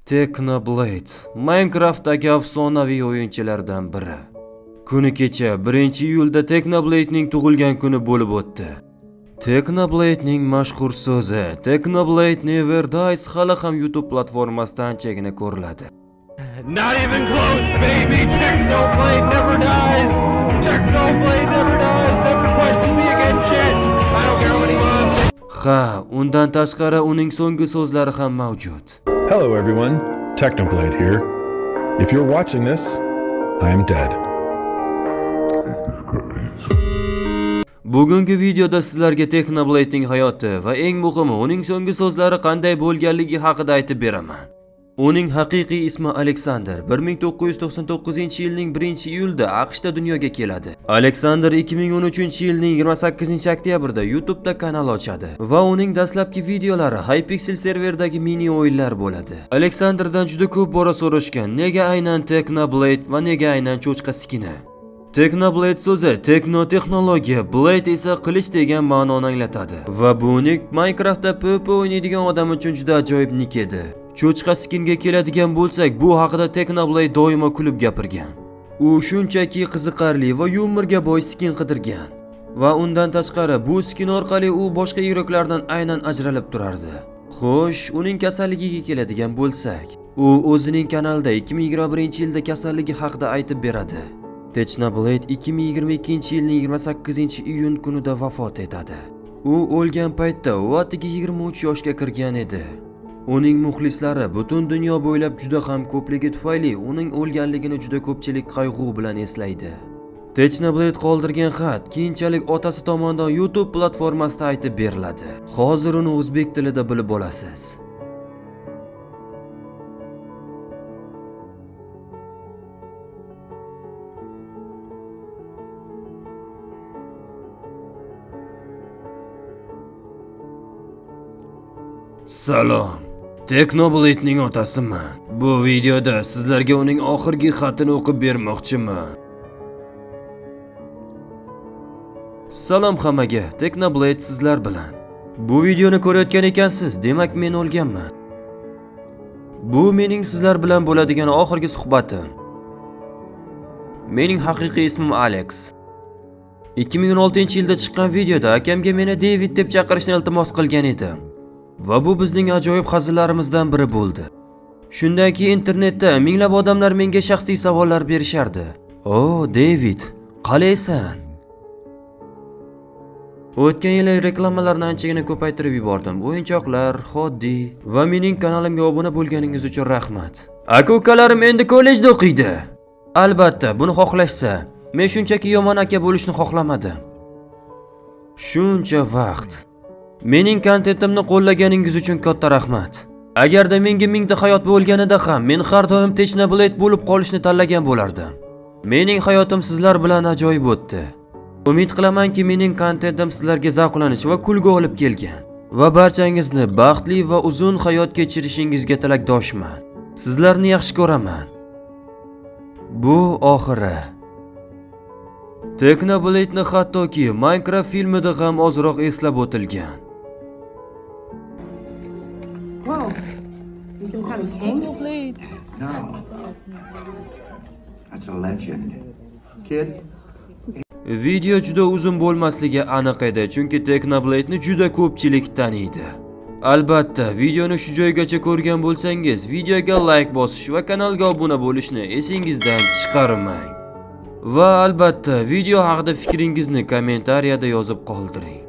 Technoblade Minecraft'dagi afsonaviy o'yinchilardan biri. Kuni kecha 1-iyulda Technoblade'ning tug'ilgan kuni bo'lib o'tdi. Technoblade'ning mashhur so'zi Technoblade Never Dies hali ham YouTube platformasida anchagina ko'riladi. Not even close, baby. Technoblade never dies. Technoblade never dies. Never question me again, shit. I don't care what he wants. Ha, undan tashqari uning so'nggi so'zlari ham mavjud. Hello everyone, Technoblade here. If you're watching this, I am dead. Bugungi videoda sizlarga Technoblade'ning hayoti va eng muhimi uning so'nggi so'zlari qanday bo'lganligi haqida aytib beraman. Uning haqiqiy ismi Alexander 1999-yilning 1-iyulda AQShda dunyoga keladi. Alexander 2013-yilning 28-oktyabrda YouTube'da kanal ochadi va uning dastlabki videolari Hypixel serverdagi mini o'yinlar bo'ladi. Alexanderdan juda ko'p bora so'rashgan, nega aynan Technoblade va nega aynan cho'chqa skini? Technoblade so'zi Techno texnologiya, Blade esa qilich degan ma'noni anglatadi va bu nick Minecraftda PvP o'ynaydigan odam uchun juda ajoyib nick edi. Cho'chqa skinga keladigan bo'lsak, bu haqida Technoblade doimo kulib gapirgan. U shunchaki qiziqarli va yumorga boy skin qidirgan va undan tashqari bu skin orqali u boshqa ig'oklardan aynan ajralib turardi. Xo'sh, uning kasalligiga keladigan bo'lsak, u o'zining kanalida 2021-yilda kasalligi haqida aytib beradi. Technoblade 2022-yilning 28-iyun kunida vafot etadi. U o'lgan paytda u atiga 23 yoshga kirgan edi. Uning muxlislari butun dunyo bo'ylab juda ham ko'pligi tufayli uning o'lganligini juda ko'pchilik qayg'u bilan eslaydi. Technoblade qoldirgan xat keyinchalik otasi tomonidan YouTube platformasida aytib beriladi. Hozir uni o'zbek tilida bilib olasiz. Salom. Technoblade'ning otasiman. Bu videoda sizlarga uning oxirgi xatini o'qib bermoqchiman. Salom hammaga, Technoblade sizlar bilan. Bu videoni ko'rayotgan ekansiz, demak men o'lganman. Bu mening sizlar bilan bo'ladigan oxirgi suhbatim. Mening haqiqiy ismim Alex. 2016-yilda chiqqan videoda akamga meni David deb chaqirishni iltimos qilgan edim. Va bu bizning ajoyib hazillarimizdan biri bo'ldi. Shundan keyin internetda minglab odamlar menga shaxsiy savollar berishardi. "O, David, qalaysan?" O'tgan yili reklamalarni anchagina ko'paytirib yubordim. O'yinchoqlar, xoddiy va mening kanalimga obuna bo'lganingiz uchun rahmat. Aka-ukalarim endi kollejda o'qiydi. Albatta, buni xohlashsa, men shunchaki yomon aka bo'lishni xohlamadim. Shuncha vaqt mening kontentimni qo'llaganingiz uchun katta rahmat. Agarda menga mingta hayot bo'lganida ham men har doim Technoblade bo'lib qolishni tanlagan bo'lardim. Mening hayotim sizlar bilan ajoyib o'tdi. Umid qilamanki mening kontentim sizlarga zavqlanish va kulgu olib kelgan va barchangizni baxtli va uzun hayot kechirishingizga tilakdoshman. Sizlarni yaxshi ko'raman. Bu oxiri. Technoblade'ni hattoki Minecraft filmida ham ozroq eslab o'tilgan. Whoa, you some kind of king? No. That's a legend. Kid? Video juda uzun bo'lmasligi aniq edi, chunki Technoblade'ni juda ko'pchilik taniydi. Albatta, videoni shu joygacha ko'rgan bo'lsangiz, videoga like bosish va kanalga obuna bo'lishni esingizdan chiqarmang. Va albatta, video haqida fikringizni kommentariyada yozib qoldiring.